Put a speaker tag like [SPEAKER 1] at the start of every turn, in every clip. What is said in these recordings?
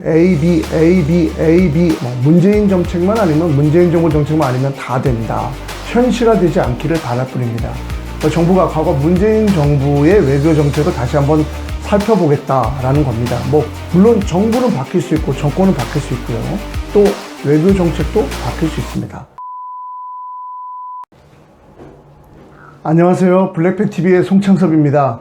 [SPEAKER 1] A, B, 문재인 정책만 아니면 문재인 정부 정책만 아니면 다 된다. 현실화되지 않기를 바랄 뿐입니다. 정부가 과거 문재인 정부의 외교 정책을 다시 한번 살펴보겠다라는 겁니다. 물론 정부는 바뀔 수 있고 정권은 바뀔 수 있고요. 또 외교 정책도 바뀔 수 있습니다. 안녕하세요. 블랙팩TV의 송창섭입니다.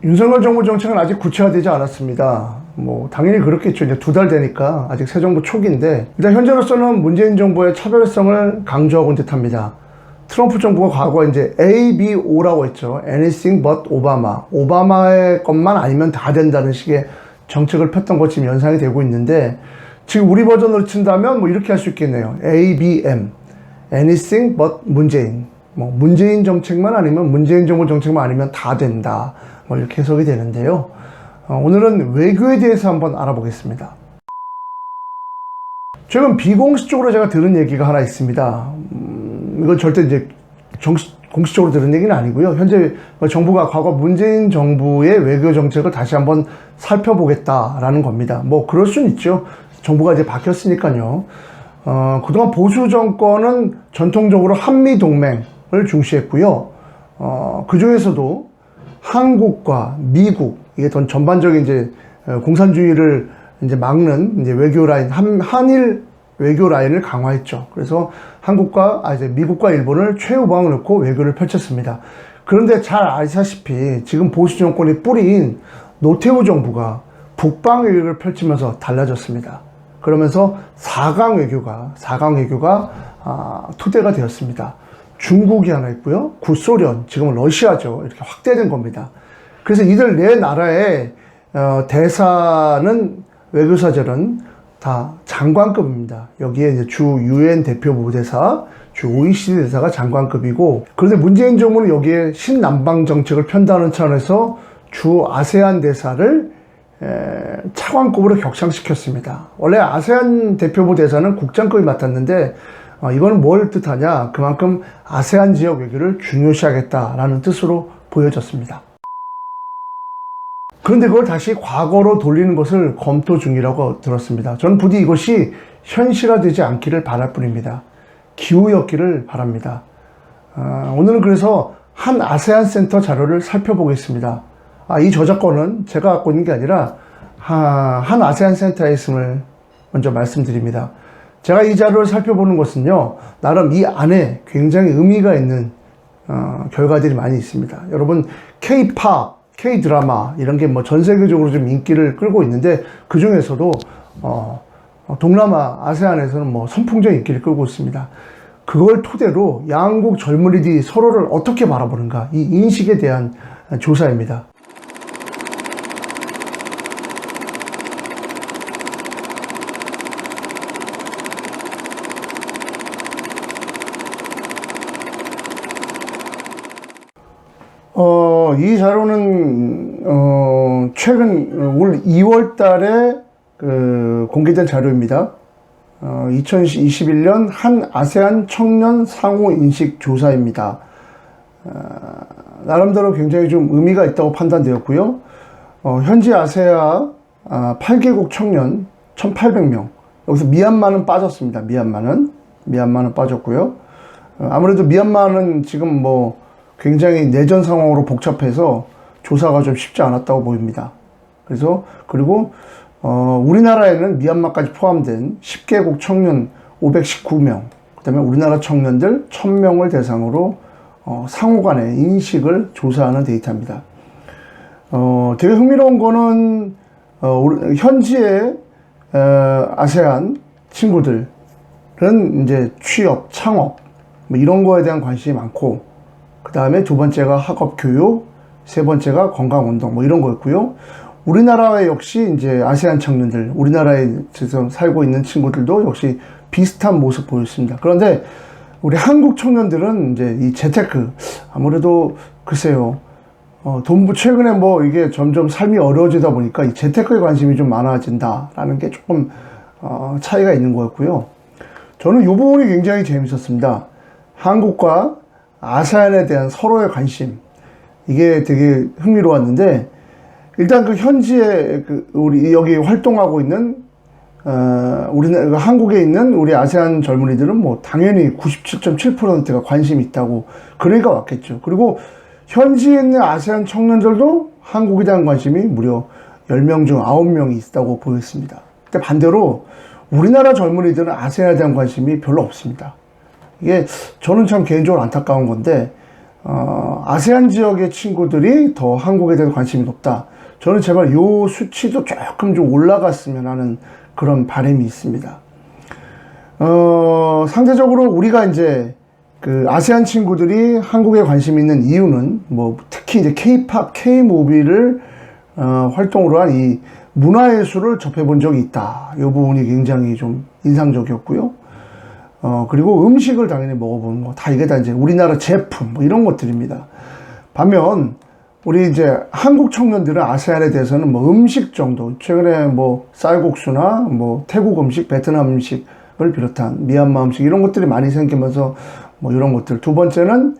[SPEAKER 1] 윤석열 정부 정책은 아직 구체화되지 않았습니다. 당연히 그렇겠죠. 이제 2달 되니까 아직 새 정부 초기인데, 일단 현재로서는 문재인 정부의 차별성을 강조하고 있는 듯합니다. 트럼프 정부가 과거 이제 ABO라고 했죠. Anything but Obama. 오바마의 것만 아니면 다 된다는 식의 정책을 폈던 것 지금 연상이 되고 있는데, 지금 우리 버전으로 친다면 이렇게 할 수 있겠네요. ABM. Anything but 문재인. 문재인 정책만 아니면 문재인 정부 정책만 아니면 다 된다. 이렇게 해석이 되는데요. 오늘은 외교에 대해서 한번 알아보겠습니다. 최근 비공식적으로 제가 들은 얘기가 하나 있습니다. 이건 절대 이제 공식적으로 들은 얘기는 아니고요. 현재 정부가 과거 문재인 정부의 외교 정책을 다시 한번 살펴보겠다라는 겁니다. 그럴 수는 있죠. 정부가 이제 바뀌었으니까요. 그동안 보수 정권은 전통적으로 한미 동맹을 중시했고요. 그 중에서도 한국과 미국, 이게 더 전반적인 이제 공산주의를 이제 막는 이제 외교 라인, 한일 외교 라인을 강화했죠. 그래서 이제 미국과 일본을 최우방을 놓고 외교를 펼쳤습니다. 그런데 잘 아시다시피 지금 보수 정권이 뿌린 노태우 정부가 북방 외교를 펼치면서 달라졌습니다. 그러면서 4강 외교가 토대가 되었습니다. 중국이 하나 있고요. 구소련, 지금은 러시아죠. 이렇게 확대된 겁니다. 그래서 이들 네 나라의 대사는, 외교사절은 다 장관급입니다. 여기에 이제 주 UN 대표부 대사, 주 OECD 대사가 장관급이고, 그런데 문재인 정부는 여기에 신남방 정책을 편다는 차원에서 주 아세안 대사를 차관급으로 격상시켰습니다. 원래 아세안 대표부 대사는 국장급이 맡았는데, 이건 뭘 뜻하냐? 그만큼 아세안 지역 외교를 중요시하겠다라는 뜻으로 보여졌습니다. 그런데 그걸 다시 과거로 돌리는 것을 검토 중이라고 들었습니다. 저는 부디 이것이 현실화되지 않기를 바랄 뿐입니다. 기우였기를 바랍니다. 오늘은 그래서 한 아세안 센터 자료를 살펴보겠습니다. 이 저작권은 제가 갖고 있는 게 아니라 한 아세안 센터에 있음을 먼저 말씀드립니다. 제가 이 자료를 살펴보는 것은요, 나름 이 안에 굉장히 의미가 있는 결과들이 많이 있습니다. 여러분, K-팝, K-드라마 이런 게 전 세계적으로 좀 인기를 끌고 있는데, 그 중에서도 동남아, 아세안에서는 선풍적 인기를 끌고 있습니다. 그걸 토대로 양국 젊은이들이 서로를 어떻게 바라보는가, 이 인식에 대한 조사입니다. 이 자료는 최근 올 2월 달에 공개된 자료입니다. 2021년 한 아세안 청년 상호 인식 조사입니다. 나름대로 굉장히 좀 의미가 있다고 판단되었고요. 현재 아세아 8개국 청년 1,800명. 여기서 미얀마는 빠졌습니다. 미얀마는 빠졌고요. 아무래도 미얀마는 지금 굉장히 내전 상황으로 복잡해서 조사가 좀 쉽지 않았다고 보입니다. 그리고 우리나라에는 미얀마까지 포함된 10개국 청년 519명, 그 다음에 우리나라 청년들 1,000명을 대상으로 상호 간의 인식을 조사하는 데이터입니다. 되게 흥미로운 거는 현지의 아세안 친구들은 이제 취업, 창업 이런 거에 대한 관심이 많고, 그 다음에 2번째가 학업 교육, 3번째가 건강운동 이런 거였고요. 우리나라에 역시 이제 아세안 청년들, 우리나라에서 살고 있는 친구들도 역시 비슷한 모습 보였습니다. 그런데 우리 한국 청년들은 이제 이 재테크, 아무래도 글쎄요, 최근에 이게 점점 삶이 어려워지다 보니까 이 재테크에 관심이 좀 많아진다라는 게 조금 차이가 있는 거였고요. 저는 이 부분이 굉장히 재밌었습니다. 한국과 아세안에 대한 서로의 관심, 이게 되게 흥미로웠는데, 일단 그 현지에 우리 여기 활동하고 있는 우리는 한국에 있는 우리 아세안 젊은이들은 뭐 당연히 97.7%가 관심이 있다고 그러니까 왔겠죠. 그리고 현지에 있는 아세안 청년들도 한국에 대한 관심이 무려 10명 중 9명이 있다고 보였습니다. 근데 반대로 우리나라 젊은이들은 아세안에 대한 관심이 별로 없습니다. 이게 저는 참 개인적으로 안타까운 건데 아세안 지역의 친구들이 더 한국에 대해서 관심이 높다. 저는 제발 요 수치도 조금 좀 올라갔으면 하는 그런 바람이 있습니다. 상대적으로 우리가 이제 그 아세안 친구들이 한국에 관심 있는 이유는 뭐 특히 이제 K-팝, K-무비를 활동으로 한 이 문화예술을 접해본 적이 있다. 이 부분이 굉장히 좀 인상적이었고요. 그리고 음식을 당연히 먹어보는 거, 다 이게 다 이제 우리나라 제품, 뭐 이런 것들입니다. 반면, 우리 이제 한국 청년들은 아세안에 대해서는 뭐 음식 정도, 최근에 뭐 쌀국수나 뭐 태국 음식, 베트남 음식을 비롯한 미얀마 음식, 이런 것들이 많이 생기면서 뭐 이런 것들. 두 번째는,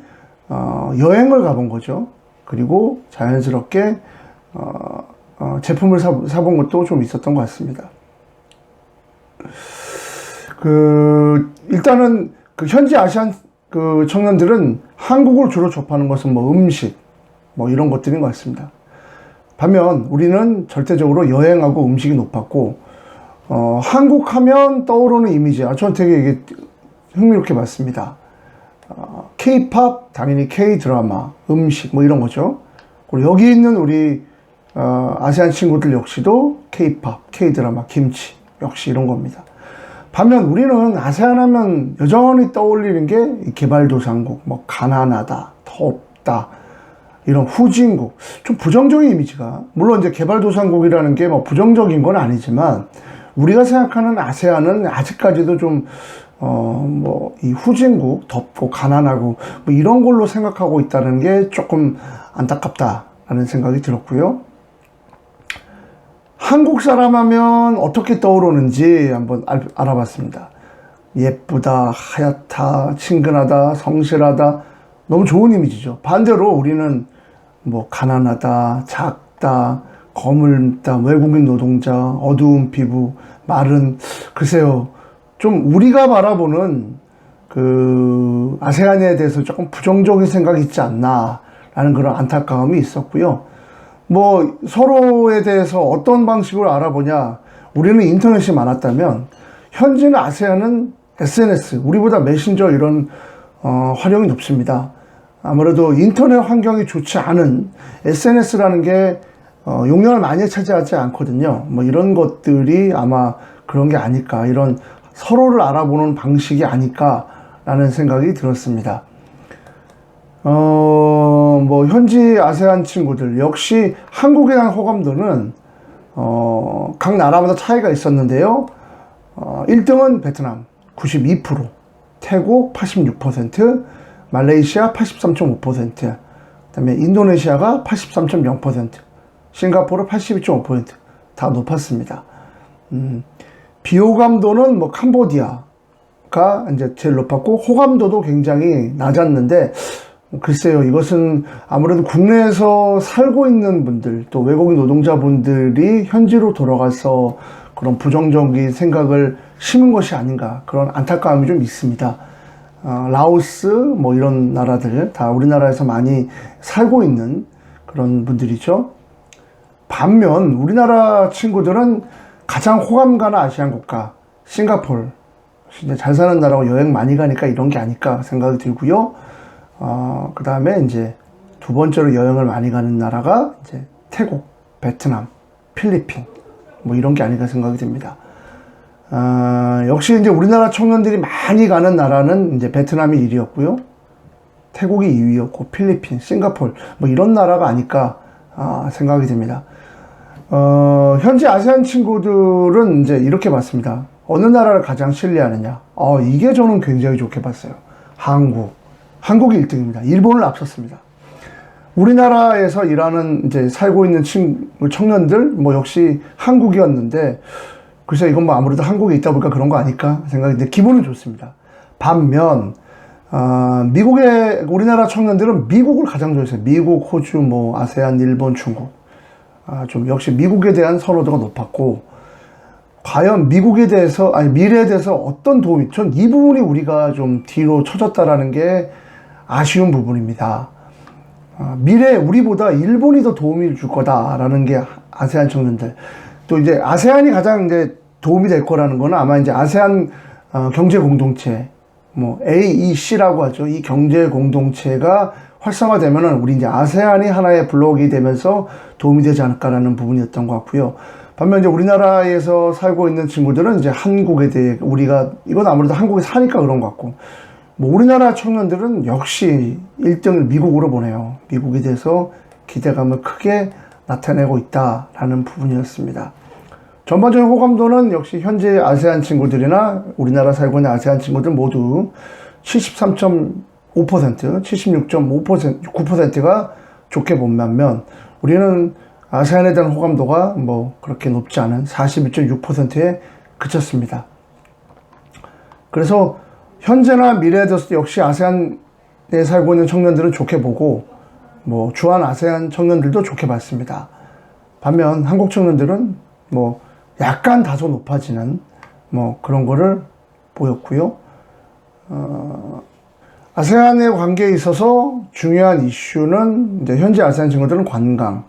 [SPEAKER 1] 여행을 가본 거죠. 그리고 자연스럽게, 제품을 사본 것도 좀 있었던 것 같습니다. 일단은 그 현지 아시안 그 청년들은 한국을 주로 접하는 것은 뭐 음식, 뭐 이런 것들인 것 같습니다. 반면 우리는 절대적으로 여행하고 음식이 높았고, 한국 하면 떠오르는 이미지, 저는 되게 이게 흥미롭게 봤습니다. K-팝, 당연히 K-드라마, 음식, 뭐 이런 거죠. 그리고 여기 있는 우리, 아세안 친구들 역시도 K-팝, K-드라마, 김치, 역시 이런 겁니다. 반면 우리는 아세안 하면 여전히 떠올리는 게 개발도상국, 뭐 가난하다, 덥다, 이런 후진국, 좀 부정적인 이미지가, 물론 이제 개발도상국이라는 게 뭐 부정적인 건 아니지만 우리가 생각하는 아세안은 아직까지도 좀 이 후진국, 덥고 가난하고 뭐 이런 걸로 생각하고 있다는 게 조금 안타깝다라는 생각이 들었고요. 한국 사람 하면 어떻게 떠오르는지 한번 알아봤습니다. 예쁘다, 하얗다, 친근하다, 성실하다, 너무 좋은 이미지죠. 반대로 우리는 뭐 가난하다, 작다, 거물다, 외국인 노동자, 어두운 피부, 마른, 글쎄요. 좀 우리가 바라보는 그 아세안에 대해서 조금 부정적인 생각이 있지 않나라는 그런 안타까움이 있었고요. 뭐 서로에 대해서 어떤 방식으로 알아보냐, 우리는 인터넷이 많았다면 현지는 아세안은 SNS, 우리보다 메신저 이런 활용이 높습니다. 아무래도 인터넷 환경이 좋지 않은 SNS라는 게 용량을 많이 차지하지 않거든요. 뭐 이런 것들이 아마 그런 게 아닐까, 이런 서로를 알아보는 방식이 아닐까라는 생각이 들었습니다. 뭐 현지 아세안 친구들 역시 한국에 대한 호감도는 각 나라마다 차이가 있었는데요. 1등은 베트남 92%, 태국 86%, 말레이시아 83.5%, 그다음에 인도네시아가 83.0%, 싱가포르 82.5%, 다 높았습니다. 비호감도는 뭐 캄보디아가 이제 제일 높았고, 호감도도 굉장히 낮았는데, 글쎄요, 이것은 아무래도 국내에서 살고 있는 분들, 또 외국인 노동자분들이 현지로 돌아가서 그런 부정적인 생각을 심은 것이 아닌가, 그런 안타까움이 좀 있습니다. 라오스, 뭐 이런 나라들, 다 우리나라에서 많이 살고 있는 그런 분들이죠. 반면 우리나라 친구들은 가장 호감 가는 아시안 국가, 싱가포르, 진짜 잘 사는 나라고 여행 많이 가니까 이런 게 아닐까 생각이 들고요. 그 다음에 이제 두 번째로 여행을 많이 가는 나라가 이제 태국, 베트남, 필리핀, 뭐 이런 게 아닐까 생각이 듭니다. 역시 이제 우리나라 청년들이 많이 가는 나라는 이제 베트남이 1위였고요. 태국이 2위였고, 필리핀, 싱가포르, 뭐 이런 나라가 아닐까 생각이 듭니다. 현재 아세안 친구들은 이제 이렇게 봤습니다. 어느 나라를 가장 신뢰하느냐? 이게 저는 굉장히 좋게 봤어요. 한국이 1등입니다. 일본을 앞섰습니다. 우리나라에서 일하는 이제 살고 있는 청년들 뭐 역시 한국이었는데, 글쎄 이건 뭐 아무래도 한국에 있다 보니까 그런 거 아닐까 생각이 드는데, 기분은 좋습니다. 반면 우리나라 청년들은 미국을 가장 좋아했어요. 미국, 호주, 뭐 아세안, 일본, 중국. 좀 역시 미국에 대한 선호도가 높았고, 과연 미국에 대해서, 미래에 대해서 어떤 도움이, 전 이 부분이 우리가 좀 뒤로 쳐졌다라는 게 아쉬운 부분입니다. 미래에 우리보다 일본이 더 도움을 줄 거다라는 게 아세안 청년들. 또 이제 아세안이 가장 이제 도움이 될 거라는 거는 아마 이제 아세안 경제 공동체, 뭐 AEC라고 하죠. 이 경제 공동체가 활성화되면은 우리 이제 아세안이 하나의 블록이 되면서 도움이 되지 않을까라는 부분이었던 것 같고요. 반면 이제 우리나라에서 살고 있는 친구들은 이제 한국에 대해 이건 아무래도 한국에 사니까 그런 것 같고, 뭐 우리나라 청년들은 역시 1등을 미국으로 보내요. 미국에 대해서 기대감을 크게 나타내고 있다라는 부분이었습니다. 전반적인 호감도는 역시 현재 아세안 친구들이나 우리나라 살고 있는 아세안 친구들 모두 73.5%, 76.5%, 9%가 좋게 본 반면 우리는 아세안에 대한 호감도가 뭐 그렇게 높지 않은 41.6%에 그쳤습니다. 그래서 현재나 미래에 대해서 역시 아세안에 살고 있는 청년들은 좋게 보고, 뭐 주한 아세안 청년들도 좋게 봤습니다. 반면 한국 청년들은 뭐 약간 다소 높아지는 뭐 그런 거를 보였고요. 아세안의 관계에 있어서 중요한 이슈는 이제 현재 아세안 친구들은 관광,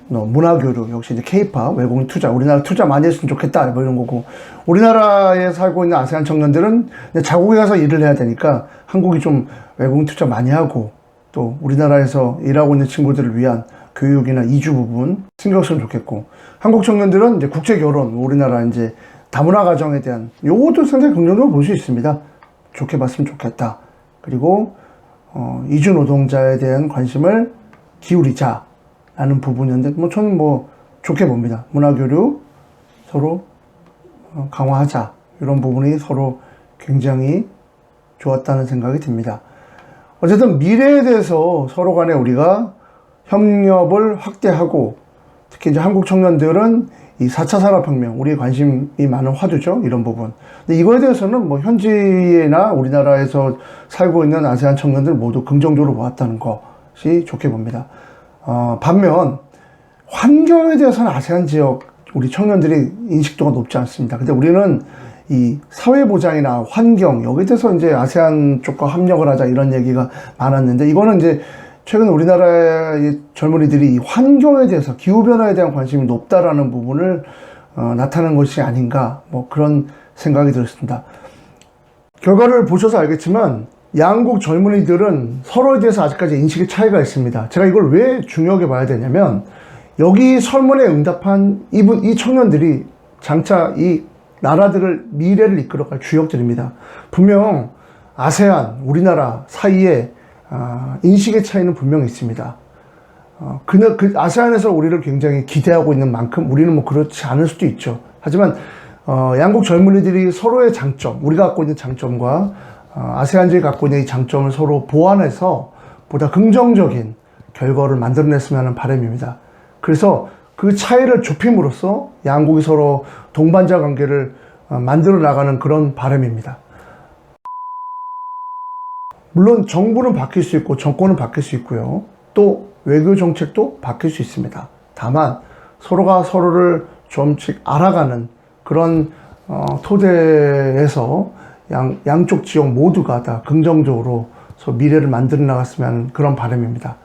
[SPEAKER 1] 문화교류, 역시 이제 K-팝, 외국인 투자, 우리나라 투자 많이 했으면 좋겠다, 뭐 이런 거고, 우리나라에 살고 있는 아세안 청년들은 자국에 가서 일을 해야 되니까 한국이 좀 외국인 투자 많이 하고, 또 우리나라에서 일하고 있는 친구들을 위한 교육이나 이주 부분 신경 쓰면 좋겠고, 한국 청년들은 이제 국제 결혼, 우리나라 이제 다문화 가정에 대한 요것도 상당히 긍정적으로 볼 수 있습니다. 좋게 봤으면 좋겠다. 그리고 이주 노동자에 대한 관심을 기울이자 라는 부분이었는데, 뭐 저는 뭐 좋게 봅니다. 문화교류 서로 강화하자, 이런 부분이 서로 굉장히 좋았다는 생각이 듭니다. 어쨌든 미래에 대해서 서로 간에 우리가 협력을 확대하고, 특히 이제 한국 청년들은 이 4차 산업혁명, 우리의 관심이 많은 화두죠, 이런 부분. 근데 이거에 대해서는 뭐 현지나 우리나라에서 살고 있는 아세안 청년들 모두 긍정적으로 보았다는 것이 좋게 봅니다. 반면 환경에 대해서는 아세안 지역 우리 청년들이 인식도가 높지 않습니다. 근데 우리는 이 사회보장이나 환경, 여기에 대해서 이제 아세안 쪽과 협력을 하자, 이런 얘기가 많았는데, 이거는 이제 최근 우리나라의 젊은이들이 이 환경에 대해서, 기후변화에 대한 관심이 높다라는 부분을 나타낸 것이 아닌가, 뭐 그런 생각이 들었습니다. 결과를 보셔서 알겠지만 양국 젊은이들은 서로에 대해서 아직까지 인식의 차이가 있습니다. 제가 이걸 왜 중요하게 봐야 되냐면, 여기 설문에 응답한 이 청년들이 장차 이 나라들을, 미래를 이끌어갈 주역들입니다. 분명 아세안, 우리나라 사이에 인식의 차이는 분명히 있습니다. 그 아세안에서 우리를 굉장히 기대하고 있는 만큼 우리는 뭐 그렇지 않을 수도 있죠. 하지만 양국 젊은이들이 서로의 장점, 우리가 갖고 있는 장점과 아세안들이 갖고 있는 이 장점을 서로 보완해서 보다 긍정적인 결과를 만들어냈으면 하는 바람입니다. 그래서 그 차이를 좁힘으로써 양국이 서로 동반자 관계를 만들어 나가는 그런 바람입니다. 물론 정부는 바뀔 수 있고 정권은 바뀔 수 있고요. 또 외교 정책도 바뀔 수 있습니다. 다만 서로가 서로를 좀씩 알아가는 그런 토대에서 양쪽 지역 모두가 다 긍정적으로 미래를 만들어 나갔으면 하는 그런 바람입니다.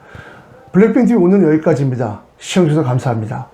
[SPEAKER 1] 블랙핑 TV 오늘 여기까지입니다. 시청해주셔서 감사합니다.